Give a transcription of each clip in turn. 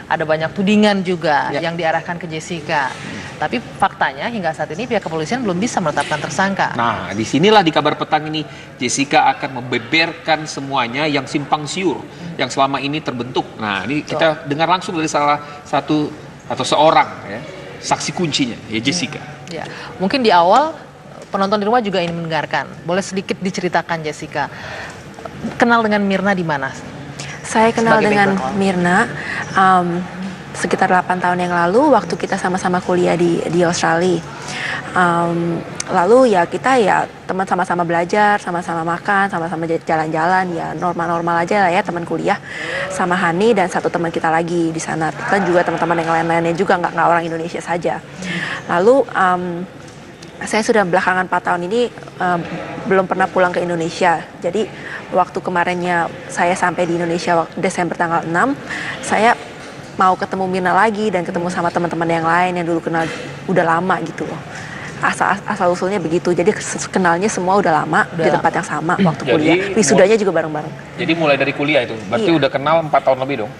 Ada banyak tudingan juga yang diarahkan ke Jessica. Tapi faktanya hingga saat ini pihak kepolisian belum bisa menetapkan tersangka. Nah, disinilah di kabar petang ini Jessica akan membeberkan semuanya yang simpang siur yang selama ini terbentuk. Nah, ini kita dengar langsung dari salah satu atau seorang ya, saksi kuncinya ya Jessica. Ya, mungkin di awal penonton di rumah juga ingin mendengarkan. Boleh sedikit diceritakan Jessica, kenal dengan Myrna di mana? Saya kenal Sebagai dengan background. Myrna sekitar 8 tahun yang lalu waktu kita sama-sama kuliah di Australia. Lalu ya kita ya teman sama-sama belajar, sama-sama makan, sama-sama jalan-jalan, ya normal-normal aja lah ya teman kuliah. Sama Hani dan satu teman kita lagi di sana. Kan juga teman-teman yang lain-lainnya juga nggak orang Indonesia saja. Lalu saya sudah belakangan 4 tahun ini belum pernah pulang ke Indonesia. Jadi waktu kemarinnya saya sampai di Indonesia Desember tanggal 6, saya mau ketemu Myrna lagi dan ketemu sama teman-teman yang lain yang dulu kenal udah lama gitu loh. Asal usulnya begitu. Jadi kenalnya semua udah lama di tempat yang sama waktu kuliah. Wisudanya juga bareng-bareng. Jadi mulai dari kuliah itu, berarti udah kenal 4 tahun lebih dong?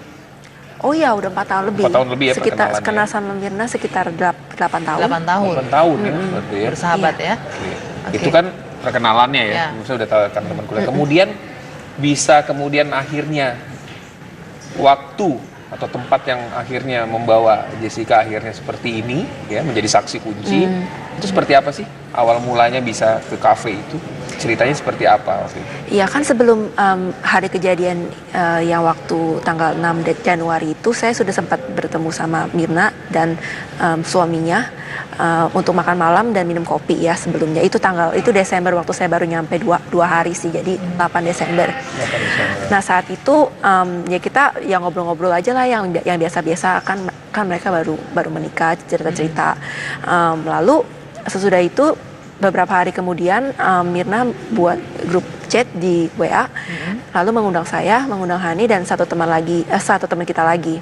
Oh iya, udah 4 tahun lebih. 4 tahun lebih ya sekitar perkenalannya. kenal sama Myrna sekitar 8 tahun. 8 tahun. 8 tahun ya berarti ya. Bersahabat ya. Oke. Itu kan perkenalannya ya, maksudnya udah tahu kan teman kuliah. Kemudian kemudian akhirnya waktu atau tempat yang akhirnya membawa Jessica akhirnya seperti ini ya, menjadi saksi kunci. Itu seperti apa sih awal mulanya bisa ke kafe itu? Ceritanya seperti apa waktu itu? Iya kan sebelum hari kejadian yang waktu tanggal 6 Januari itu saya sudah sempat bertemu sama Myrna dan suaminya untuk makan malam dan minum kopi ya sebelumnya. Itu Desember waktu saya baru nyampe 2 hari sih, jadi 8 Desember. 8 Desember. Nah saat itu ya kita yang ngobrol-ngobrol aja lah yang biasa-biasa kan mereka baru menikah, cerita-cerita. Lalu sesudah itu beberapa hari kemudian Myrna buat grup chat di WA, lalu mengundang saya, mengundang Hani dan satu teman kita lagi.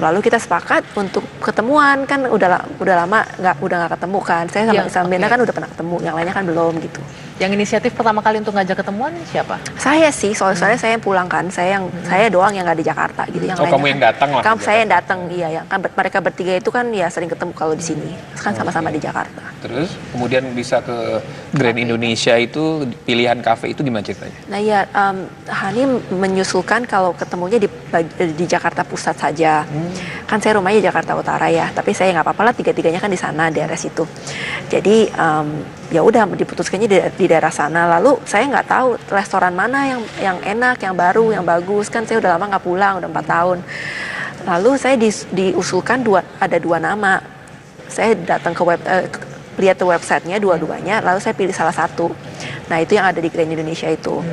Lalu kita sepakat untuk ketemuan, kan udah lama nggak ketemu kan. Saya sama Myrna kan udah pernah ketemu, yang lainnya kan belum gitu. Yang inisiatif pertama kali untuk ngajak ketemuan siapa? Saya sih, soalnya saya yang pulang kan, saya doang yang nggak di Jakarta gitu. Yang lainnya kamu yang datang lah. Saya yang datang, iya ya. Kan mereka bertiga itu kan ya sering ketemu kalau di sini, kan sama-sama di Jakarta. Terus kemudian bisa ke Grand Indonesia itu, pilihan kafe itu gimana ceritanya? Nah ya, Hani menyusulkan kalau ketemunya di Jakarta Pusat saja. Kan saya rumahnya Jakarta Utara ya, tapi saya nggak apa-apa lah, tiga-tiganya kan di sana, daerah situ. Jadi ya udah diputuskannya di daerah sana. Lalu saya nggak tahu restoran mana yang enak, yang baru, yang bagus. Kan saya udah lama nggak pulang, udah 4 tahun. Lalu saya diusulkan ada 2 nama. Saya datang ke lihat ke websitenya dua-duanya, lalu saya pilih salah satu. Nah itu yang ada di Grand Indonesia itu.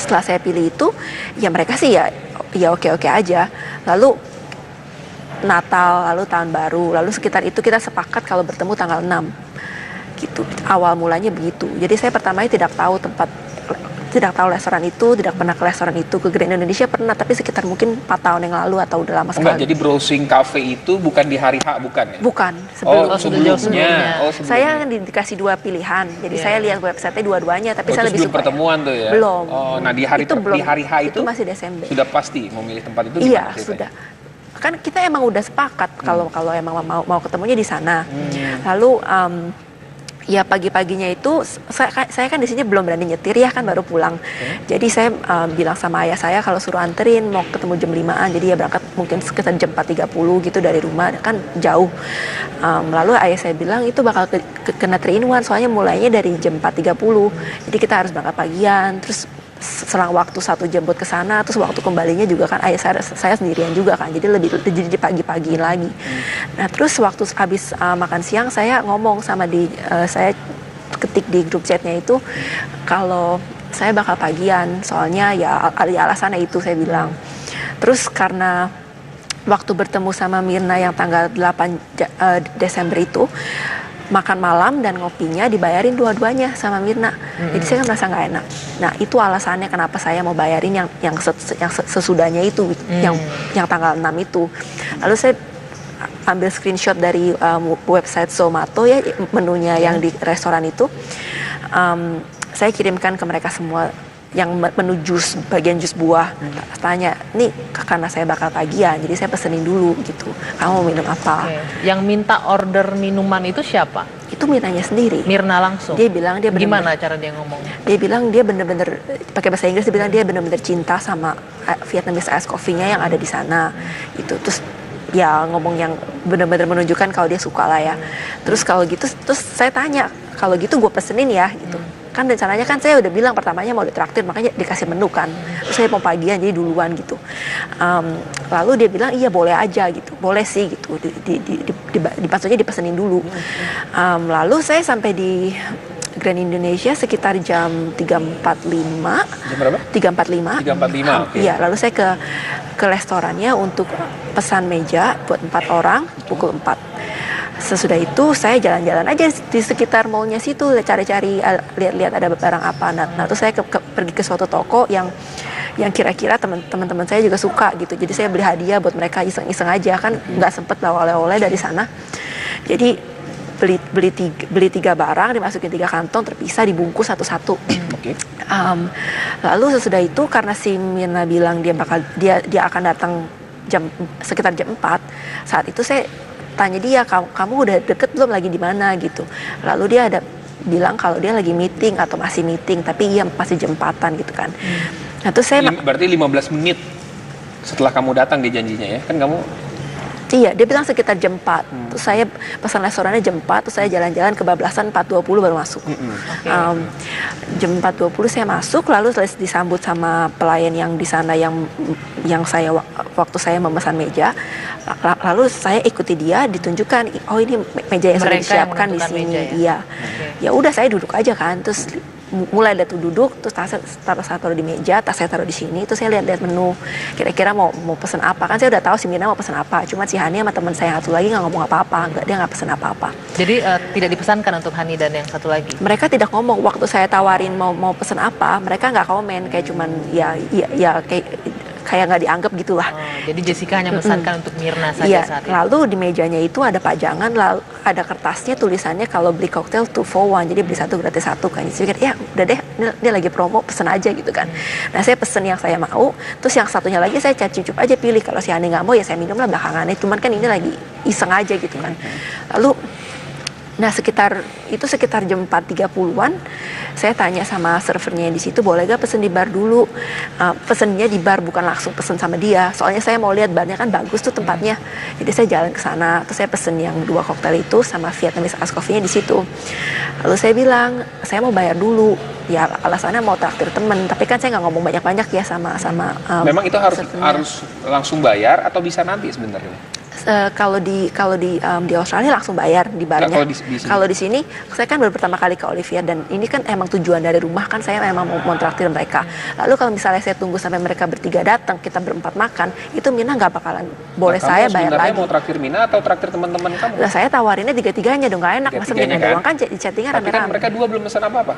Setelah saya pilih itu, ya mereka sih ya oke-oke aja. Lalu Natal, lalu Tahun Baru, lalu sekitar itu kita sepakat kalau bertemu tanggal 6 gitu. Awal mulanya begitu. Jadi saya pertamanya tidak tahu restoran itu, tidak pernah ke restoran itu. Ke Grand Indonesia pernah, tapi sekitar mungkin 4 tahun yang lalu atau udah lama sekali. Enggak, jadi browsing cafe itu bukan di hari H, bukan ya? Bukan, sebelumnya. Saya dikasih 2 pilihan. Jadi saya lihat website-nya dua-duanya, tapi saya lebih suka pertemuan tuh ya? Belum. Oh, nah di hari H itu masih Desember. Sudah pasti memilih tempat itu? Iya, sudah. Kan kita emang udah sepakat kalau emang mau ketemunya di sana. Lalu ya pagi-paginya itu saya kan di sini belum berani nyetir ya, kan baru pulang. Jadi saya bilang sama ayah saya kalau suruh anterin, mau ketemu jam 5-an. Jadi ya berangkat mungkin sekitar jam 4.30 gitu dari rumah, kan jauh. Lalu ayah saya bilang itu bakal kena 3-in-1, soalnya mulainya dari jam 4.30. Jadi kita harus berangkat pagian, terus selang waktu 1 jam buat ke sana, terus waktu kembalinya juga kan ayah saya sendirian juga kan, jadi jadi pagi-pagiin lagi. Nah terus waktu habis makan siang saya ngomong sama saya ketik di grup chatnya itu kalau saya bakal pagian, soalnya ya alasannya itu saya bilang. Terus karena waktu bertemu sama Myrna yang tanggal 8 Desember itu, makan malam dan ngopinya dibayarin dua-duanya sama Myrna. Jadi saya kan merasa nggak enak. Nah itu alasannya kenapa saya mau bayarin yang sesudahnya itu, yang tanggal 6 itu. Lalu saya ambil screenshot dari website Zomato ya, menunya yang di restoran itu. Saya kirimkan ke mereka semua menu jus, bagian jus buah. Tanya, nih karena saya bakal tagihan, jadi saya pesenin dulu gitu. Kamu mau minum apa? Yang minta order minuman itu siapa? Itu Mirnanya sendiri. Mirna langsung? Dia bilang dia bener-bener, gimana cara dia ngomong? Dia bilang dia bener-bener, pakai bahasa Inggris, dia bilang dia bener-bener cinta sama Vietnamese ice coffee-nya yang ada di sana. Itu terus ya ngomong yang bener-bener menunjukkan kalau dia suka lah ya. Terus kalau gitu, terus saya tanya, kalau gitu gue pesenin ya gitu. Kan rencananya kan saya udah bilang pertamanya mau ditraktir, makanya dikasih menu kan. Terus saya mau pagian jadi duluan gitu. Lalu dia bilang iya boleh aja gitu, boleh sih gitu. Maksudnya dipesenin dulu. Lalu saya sampai di Grand Indonesia sekitar jam 3.45. Jam berapa? 3.45. 3.45. Okay. Iya, lalu saya ke restorannya untuk pesan meja buat 4 orang pukul 4. Sesudah itu saya jalan-jalan aja di sekitar mallnya situ, cari-cari, lihat-lihat ada barang apa. Nah terus saya pergi ke suatu toko yang kira-kira teman-teman saya juga suka gitu. Jadi saya beli hadiah buat mereka, iseng-iseng aja kan, nggak sempet bawa oleh-oleh dari sana. Jadi beli 3 barang, dimasukin 3 kantong terpisah, dibungkus satu-satu. Okay. Lalu sesudah itu karena si Mirna bilang dia akan datang sekitar jam 4. Saat itu saya tanya dia, kamu udah deket belum, lagi di mana gitu. Lalu dia bilang kalau dia lagi meeting atau masih meeting, tapi iya masih jam 4-an gitu kan. Nah terus saya berarti 15 menit setelah kamu datang dia janjinya ya, kan kamu? Iya, dia bilang sekitar jam 4. Terus saya pesan restorannya jam 4, terus saya jalan-jalan kebablasan 4.20 baru masuk. Jam 4.20 saya masuk, lalu disambut sama pelayan yang di sana yang saya waktu saya memesan meja. Lalu saya ikuti dia, ditunjukkan, oh ini meja yang sudah disiapkan di sini. Iya. Ya udah saya duduk aja kan, terus mulai dari duduk, terus saya taruh di meja, tas saya taruh di sini, terus saya lihat menu, kira-kira mau pesen apa. Kan saya udah tahu si Mirna mau pesen apa, cuma si Hani sama teman saya yang satu lagi nggak ngomong apa-apa, dia nggak pesen apa-apa. Jadi tidak dipesankan untuk Hani dan yang satu lagi? Mereka tidak ngomong. Waktu saya tawarin mau pesen apa, mereka nggak komen, kayak cuman ya kayak nggak dianggap gitulah. Jadi Jessica hanya pesankan untuk Mirna saja saat itu. Lalu di mejanya itu ada pajangan, lalu ada kertasnya tulisannya kalau beli koktail 2 for 1, jadi beli 1 gratis 1 kan. Jadi saya pikir ya udah deh, ini lagi promo, pesen aja gitu kan. Nah saya pesen yang saya mau, terus yang satunya lagi saya cucup aja pilih. Kalau si Hani nggak mau ya saya minum lah belakangannya. Cuman kan ini lagi iseng aja gitu kan. Lalu sekitar jam 4.30-an saya tanya sama servernya di situ, boleh gak pesen di bar dulu. Pesennya di bar, bukan langsung pesen sama dia, soalnya saya mau lihat barnya kan bagus tuh tempatnya. Jadi saya jalan ke sana, terus saya pesen yang 2 koktail itu sama Vietnamese ice coffee-nya di situ. Lalu saya bilang saya mau bayar dulu, ya alasannya mau traktir temen, tapi kan saya nggak ngomong banyak-banyak ya sama memang itu harus langsung bayar atau bisa nanti sebenarnya? Kalau di Australia langsung bayar di barnya. Kalau di sini saya kan baru pertama kali ke Olivier, dan ini kan emang tujuan dari rumah kan, saya memang mau traktir mereka. Lalu kalau misalnya saya tunggu sampai mereka bertiga datang, kita berempat makan, itu Mina nggak bakalan boleh saya bayar lagi. Kamu mau traktir Mina atau traktir teman-teman kamu? Nah saya tawarinnya 3-tiganya dong, nggak enak masa Mina doang kan di chattingan rame-rame. Tapi kan mereka 2 belum pesan apa-apa.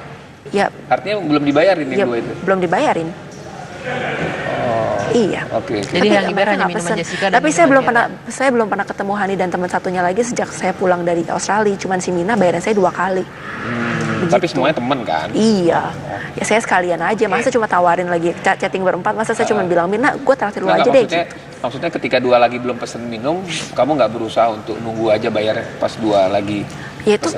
Ya. Artinya belum dibayarin yang 2 itu. Belum dibayarin. Iya. Oke. Jadi yang dibayar hanya minuman Jessica dan tapi saya belum pernah ketemu Hani dan teman satunya lagi sejak saya pulang dari Australia. Cuman si Mina bayaran saya 2 kali. Tapi semuanya temen kan? Iya. Ya saya sekalian aja. Masa cuma tawarin lagi chatting berempat. Masa saya cuma bilang, Mina, gue traktir lu aja deh. Maksudnya ketika 2 lagi belum pesen minum, kamu nggak berusaha untuk nunggu aja bayar pas 2 lagi? Ya itu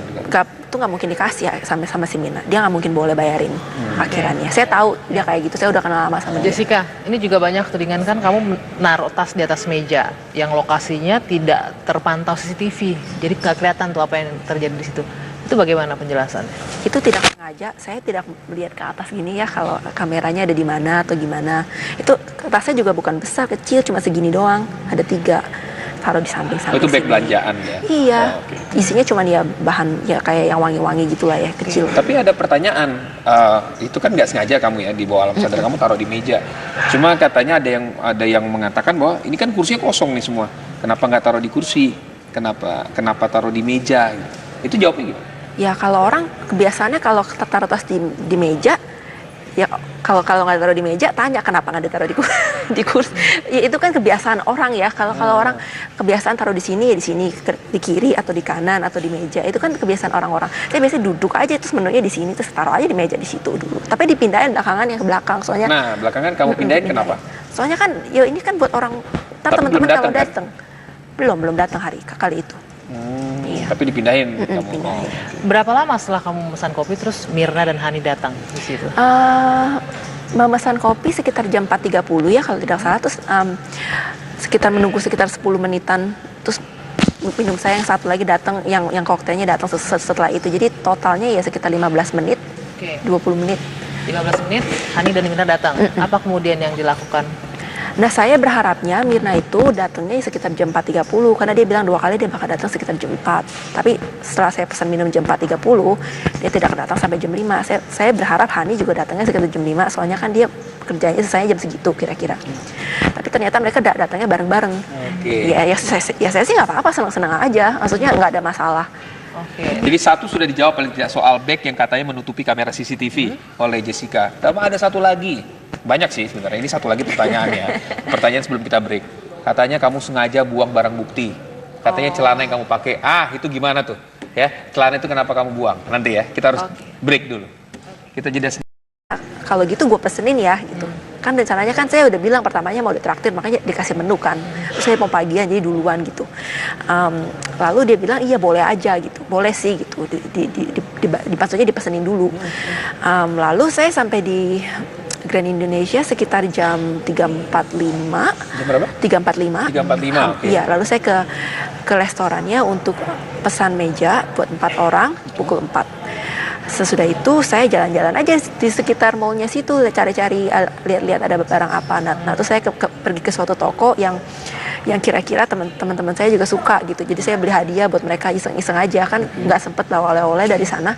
nggak mungkin dikasih ya sama si Mina. Dia nggak mungkin boleh bayarin akhirannya. Saya tahu dia kayak gitu. Saya udah kenal lama sama dia. Jessica, ini juga banyak tudingan kan kamu naruh tas di atas meja yang lokasinya tidak terpantau CCTV. Jadi nggak kelihatan tuh apa yang terjadi di situ. Itu bagaimana penjelasannya? Itu tidak sengaja. Saya tidak melihat ke atas gini ya kalau kameranya ada di mana atau gimana. Itu tasnya juga bukan besar, kecil, cuma segini doang. Ada 3. Taruh di samping-samping. Itu bag belanjaan ya? Iya. Isinya cuma ya bahan ya kayak yang wangi-wangi gitulah ya, kecil. Tapi ada pertanyaan, itu kan nggak sengaja kamu ya di bawah alam sadar kamu taruh di meja. Cuma katanya ada yang mengatakan bahwa ini kan kursinya kosong nih semua. Kenapa nggak taruh di kursi? Kenapa taruh di meja? Itu jawabnya gimana? Ya kalau orang kebiasaannya kalau taruh tas di meja, ya kalau nggak taruh di meja tanya kenapa nggak ditaruh di kursi. di kursi. Ya, itu kan kebiasaan orang ya. Kalau orang kebiasaan taruh di sini ya di sini, di kiri atau di kanan atau di meja. Itu kan kebiasaan orang-orang. Saya biasanya duduk aja terus menunya di sini terus taruh aja di meja di situ dulu. Tapi dipindahin belakangan yang ke belakang soalnya. Nah, belakangan kamu pindahin kenapa? Soalnya kan ya ini kan buat orang ntar Tapi teman-teman belum kalau datang, kan? datang. Belum datang kali itu. Iya. Tapi dipindahin kamu. Pindahin. Berapa lama setelah kamu memesan kopi terus Mirna dan Hani datang di situ? Memesan kopi sekitar jam 4.30 ya kalau tidak salah, terus sekitar menunggu sekitar 10 menitan, terus minum saya yang satu lagi datang, yang koktailnya datang setelah itu. Jadi totalnya ya sekitar 15 menit, 20 menit. 15 menit, Hani dan Mirna datang. Apa kemudian yang dilakukan? Nah, saya berharapnya Mirna itu datangnya sekitar jam 4.30 karena dia bilang 2 kali dia bakal datang sekitar jam 4. Tapi setelah saya pesan minum jam 4.30, dia tidak datang sampai jam 5. Saya berharap Hani juga datangnya sekitar jam 5, soalnya kan dia kerjanya selesai jam segitu kira-kira. Tapi ternyata mereka datangnya bareng-bareng. Ya saya sih nggak apa-apa, senang-senang aja. Maksudnya nggak ada masalah. Jadi satu sudah dijawab paling tidak soal bag yang katanya menutupi kamera CCTV oleh Jessica. Tapi ada satu lagi. Banyak sih sebenarnya. Ini satu lagi pertanyaannya. Pertanyaan sebelum kita break. Katanya kamu sengaja buang barang bukti. Katanya celana yang kamu pakai. Itu gimana tuh? Ya, celana itu kenapa kamu buang? Nanti ya, kita harus break dulu. Kita jeda sedikit. Kalau gitu gue pesenin ya gitu. Kan rencananya kan saya udah bilang pertamanya mau ditraktir, makanya dikasih menu kan. Terus saya mau pagian jadi duluan gitu. Lalu dia bilang iya boleh aja gitu, boleh sih gitu. Maksudnya dipesenin dulu. Lalu saya sampai di Grand Indonesia sekitar jam 3.45. Jam berapa? 3.45. 3.45, oke. Iya, lalu saya ke restorannya untuk pesan meja buat 4 orang pukul 4. Sesudah itu saya jalan-jalan aja di sekitar mallnya situ, cari-cari, lihat-lihat ada barang apa. Nah terus saya pergi ke suatu toko yang kira-kira teman-teman saya juga suka gitu. Jadi saya beli hadiah buat mereka, iseng-iseng aja, kan nggak sempet bawa oleh-oleh dari sana.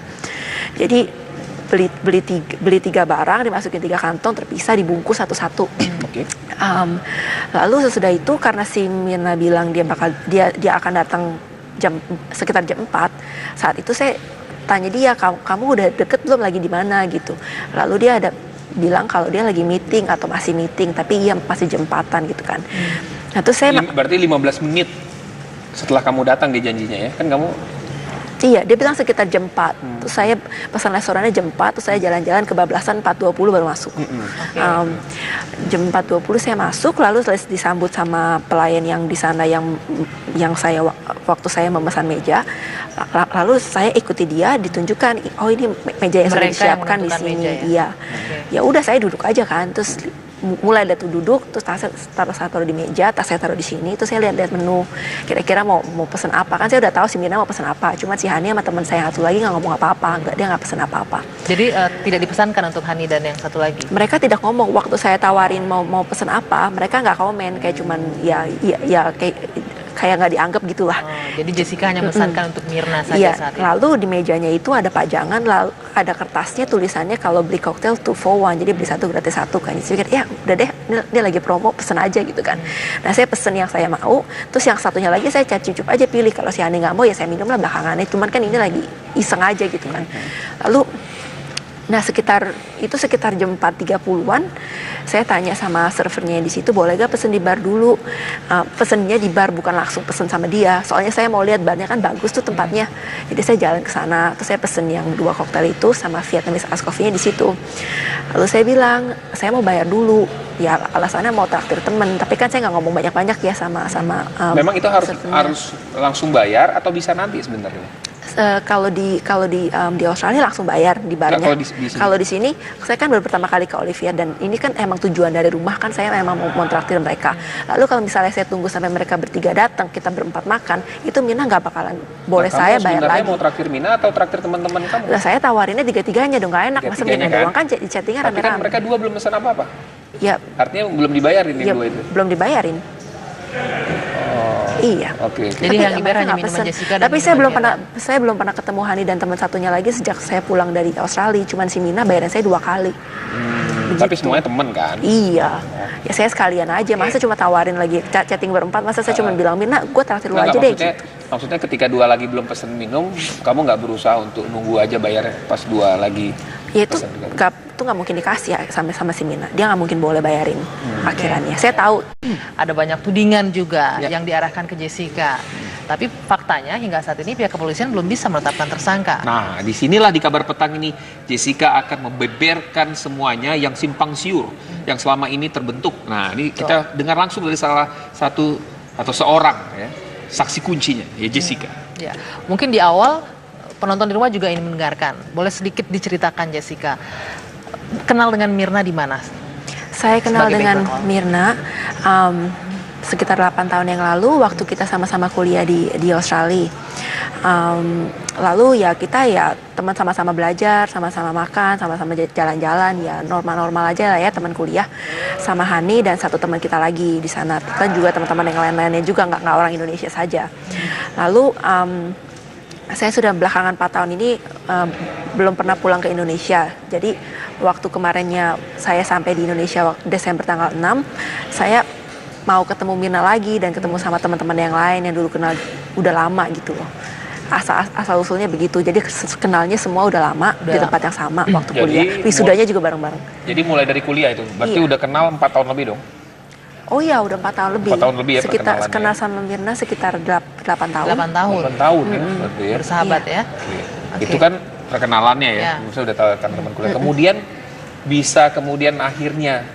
Jadi beli 3 barang, dimasukin 3 kantong terpisah, dibungkus satu-satu. Lalu sesudah itu karena si Mirna bilang dia akan datang sekitar jam 4. Saat itu saya tanya dia, kamu udah deket belum, lagi di mana gitu. Lalu dia bilang kalau dia lagi meeting atau masih meeting, tapi iya masih jam 4-an gitu kan. Nah terus saya berarti 15 menit setelah kamu datang dia janjinya ya, kan kamu? Iya, dia bilang sekitar jam 4. Terus saya pesan restorannya jam 4, terus saya jalan-jalan kebablasan 4.20 baru masuk. Jam 4.20 saya masuk, lalu disambut sama pelayan yang di sana yang saya waktu saya memesan meja. Lalu saya ikuti dia, ditunjukkan, oh ini meja yang sudah disiapkan di sini. Iya. Ya udah saya duduk aja kan, terus mulai dari tuh duduk, terus saya taruh di meja, tas saya taruh di sini, terus saya lihat menu, kira-kira mau pesen apa. Kan saya udah tahu si Mirna mau pesen apa, cuma si Hani sama teman saya satu lagi nggak ngomong apa-apa, dia nggak pesen apa-apa. Jadi tidak dipesankan untuk Hani dan yang satu lagi? Mereka tidak ngomong. Waktu saya tawarin mau pesen apa, mereka nggak komen, kayak cuman ya kayak nggak dianggap gitulah. Jadi Jessica hanya memesankan untuk Mirna saja saat itu. Lalu di mejanya itu ada pajangan, lalu ada kertasnya tulisannya kalau beli koktail 2 for 1, jadi beli 1 gratis 1 kan. Jadi ya udah deh, dia lagi promo, pesen aja gitu kan. Nah saya pesen yang saya mau, terus yang satunya lagi saya cucup aja pilih. Kalau si Hani nggak mau ya saya minum lah belakangannya. Cuman kan ini lagi iseng aja gitu kan. Lalu sekitar jam 4.30-an saya tanya sama servernya di situ, boleh gak pesen di bar dulu. Pesennya di bar, bukan langsung pesen sama dia. Soalnya saya mau lihat barnya kan bagus tuh tempatnya. Jadi saya jalan ke sana, terus saya pesen yang 2 koktail itu sama Vietnamese Ice Coffee-nya di situ. Lalu saya bilang, saya mau bayar dulu. Ya alasannya mau traktir temen, tapi kan saya nggak ngomong banyak-banyak ya sama. Memang itu harus langsung bayar atau bisa nanti sebenarnya? Kalau di Australia langsung bayar di barnya. Kalau di sini saya kan baru pertama kali ke Olivier, dan ini kan emang tujuan dari rumah kan, saya memang mau traktir mereka. Lalu kalau misalnya saya tunggu sampai mereka bertiga datang, kita berempat makan, itu Mirna nggak bakalan boleh saya bayar lagi. Kamu mau traktir Mirna atau traktir teman-teman kamu? Nah, saya tawarinnya 3-3-nya dong, nggak enak masa Mirna doang kan di chattingan rame-rame. Tapi kan mereka 2 belum pesan apa-apa. Ya. Artinya belum dibayarin yang 2 itu. Belum dibayarin. Iya. Oke. Jadi yang dibayar hanya minuman Jessica. Tapi saya belum pernah ketemu Hani dan teman satunya lagi sejak saya pulang dari Australia. Cuman si Mirna bayaran saya 2 kali. Tapi semuanya temen kan? Iya, ya saya sekalian aja. Masa cuma tawarin lagi chatting berempat. Masa saya cuma bilang Mirna, gue traktir lu aja deh. Maksudnya ketika dua lagi belum pesen minum, kamu nggak berusaha untuk nunggu aja bayarnya pas dua lagi? Ya itu nggak mungkin dikasih ya sama si Mirna. Dia nggak mungkin boleh bayarin akhirannya. Saya tahu. Ada banyak tudingan juga yang diarahkan ke Jessica. Tapi faktanya hingga saat ini pihak kepolisian belum bisa menetapkan tersangka. Nah, disinilah di kabar petang ini Jessica akan membeberkan semuanya yang simpang siur yang selama ini terbentuk. Nah, ini kita dengar langsung dari salah satu atau seorang ya, saksi kuncinya, ya Jessica. Ya, mungkin di awal penonton di rumah juga ingin mendengarkan. Boleh sedikit diceritakan Jessica, kenal dengan Mirna di mana? Saya kenal dengan Mirna sekitar 8 tahun yang lalu waktu kita sama-sama kuliah di Australia. Lalu ya kita ya teman sama-sama belajar, sama-sama makan, sama-sama jalan-jalan, ya normal-normal aja lah ya teman kuliah. Sama Hani dan satu teman kita lagi di sana. Kan juga teman-teman yang lain-lainnya juga nggak orang Indonesia saja. Lalu saya sudah belakangan 4 tahun ini belum pernah pulang ke Indonesia. Jadi waktu kemarinnya saya sampai di Indonesia Desember tanggal 6, saya mau ketemu Mirna lagi dan ketemu sama teman-teman yang lain yang dulu kenal udah lama gitu loh. Asal usulnya begitu. Jadi kenalnya semua udah lama di tempat yang sama waktu kuliah. Wisudanya juga bareng-bareng. Jadi mulai dari kuliah itu, berarti udah kenal 4 tahun lebih dong? Oh iya, udah 4 tahun lebih. 4 tahun lebih ya sekitar kenal sama Mirna sekitar 8 tahun. 8 tahun. 8 tahun ya, berarti ya. Bersahabat ya. Itu kan perkenalannya ya. Saya udah tahu kan teman kuliah. Kemudian bisa akhirnya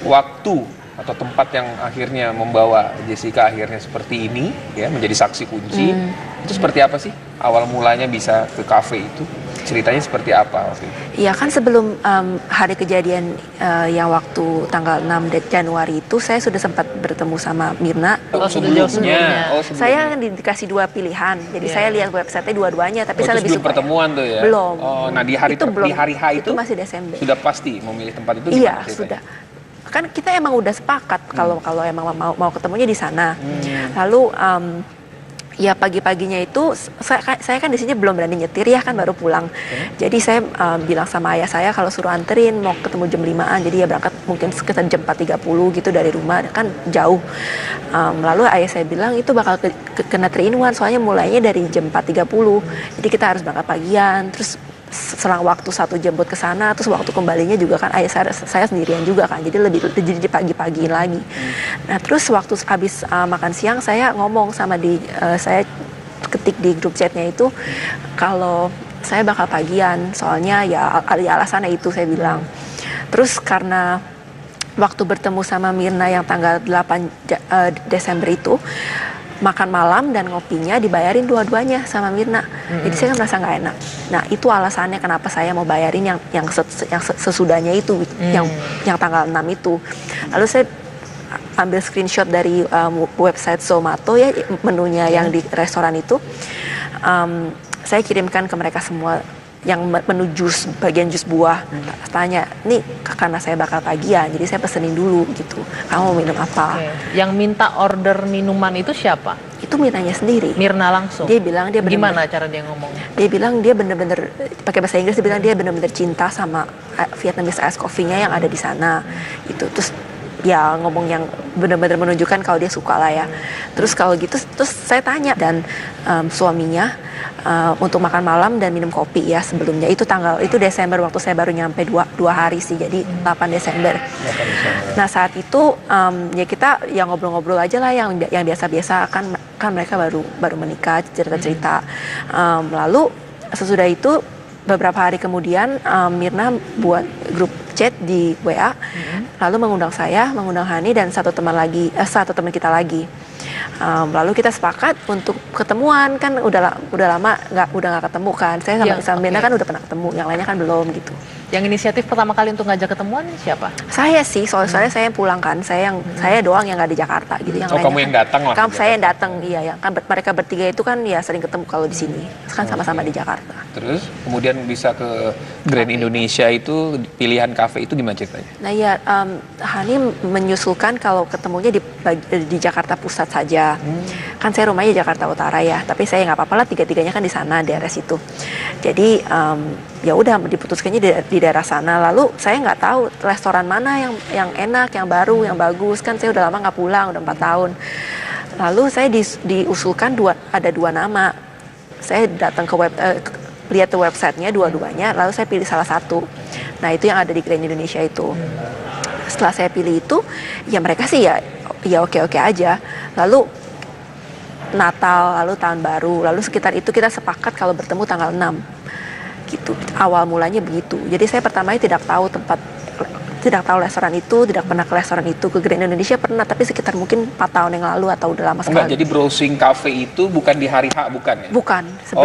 waktu atau tempat yang akhirnya membawa Jessica akhirnya seperti ini ya, menjadi saksi kunci. Itu seperti apa sih awal mulanya bisa ke kafe itu? Ceritanya seperti apa waktu itu? Iya kan sebelum hari kejadian yang waktu tanggal 6 Januari itu saya sudah sempat bertemu sama Mirna. Sebelumnya. Saya dikasih 2 pilihan. Jadi saya lihat website-nya dua-duanya, tapi saya lebih suka. Belum pertemuan tuh ya? Belum. Oh, nah di hari H itu masih Desember. Sudah pasti memilih tempat itu? Iya, sudah. Kan kita emang udah sepakat kalau emang mau ketemunya di sana. Lalu ya pagi-paginya itu saya kan di sini belum berani nyetir ya kan, baru pulang. Jadi saya bilang sama ayah saya kalau suruh anterin mau ketemu jam 5-an, jadi ya berangkat mungkin sekitar jam 4.30 gitu dari rumah, kan jauh. Lalu ayah saya bilang itu bakal kena 3-in-1 soalnya mulainya dari jam 4.30. Jadi kita harus berangkat pagian, terus selang waktu 1 jam buat ke sana, terus waktu kembalinya juga kan ayah saya sendirian juga kan, jadi jadi pagi-pagiin lagi. Nah terus waktu habis makan siang saya ngomong sama saya ketik di grup chatnya itu kalau saya bakal pagian, soalnya ya alasannya itu saya bilang. Terus karena waktu bertemu sama Mirna yang tanggal 8 Desember itu makan malam dan ngopinya dibayarin dua-duanya sama Mirna. Jadi saya kan merasa nggak enak. Nah itu alasannya kenapa saya mau bayarin yang sesudahnya itu, yang tanggal 6 itu. Lalu saya ambil screenshot dari website Zomato ya, menunya yang di restoran itu. Saya kirimkan ke mereka semua yang menu jus, bagian jus buah. Tanya, nih karena saya bakal pagian, jadi saya pesenin dulu gitu. Kamu mau minum apa? Yang minta order minuman itu siapa? Itu Mirnanya sendiri. Mirna langsung? Dia bilang dia bener-bener, gimana cara dia ngomong? Dia bilang dia bener-bener, pakai bahasa Inggris, dia bilang dia bener-bener cinta sama Vietnamese ice coffee-nya yang ada di sana. Itu terus ya ngomong yang benar-benar menunjukkan kalau dia suka lah ya. Terus kalau gitu, terus saya tanya dan suaminya untuk makan malam dan minum kopi ya sebelumnya. Itu Desember waktu saya baru nyampe 2 hari sih, jadi 8 Desember. Nah saat itu ya kita yang ngobrol-ngobrol aja lah yang biasa-biasa, kan mereka baru menikah, cerita-cerita. Lalu sesudah itu beberapa hari kemudian Mirna buat grup chat di WA, lalu mengundang saya, mengundang Hani dan satu teman kita lagi. Lalu kita sepakat untuk ketemuan, kan udah lama nggak ketemu kan. Saya sama Mirna kan udah pernah ketemu, yang lainnya kan belum gitu. Yang inisiatif pertama kali untuk ngajak ketemuan siapa? Saya sih, soalnya saya yang pulang kan, saya doang yang nggak di Jakarta gitu. Yang kamu yang datang lah. Saya yang datang, iya ya. Kan mereka bertiga itu kan ya sering ketemu kalau di sini, kan sama-sama di Jakarta. Terus kemudian bisa ke Grand Indonesia itu pilihan kafe itu gimana ceritanya? Nah ya, Hani menyusulkan kalau ketemunya di Jakarta Pusat saja. kan saya rumahnya Jakarta Utara ya, tapi saya nggak apa-apa lah, tiga-tiganya kan di sana daerah situ. Jadi ya udah diputuskannya di daerah sana. Lalu saya nggak tahu restoran mana yang enak, yang baru, yang bagus, kan saya udah lama nggak pulang, udah 4 tahun. Lalu saya diusulkan ada 2 nama. Saya datang ke lihat ke websitenya dua-duanya, lalu saya pilih salah satu. Nah itu yang ada di Grand Indonesia itu. Setelah saya pilih itu, ya mereka sih ya oke-oke aja. Lalu Natal, lalu Tahun Baru, lalu sekitar itu kita sepakat kalau bertemu tanggal 6. Gitu. Awal mulanya begitu. Jadi saya pertamanya tidak tahu restoran itu, tidak pernah ke restoran itu. Ke Grand Indonesia pernah, tapi sekitar mungkin 4 tahun yang lalu atau udah lama sekali. Enggak, jadi browsing cafe itu bukan di hari H, bukan ya? Bukan, Oh,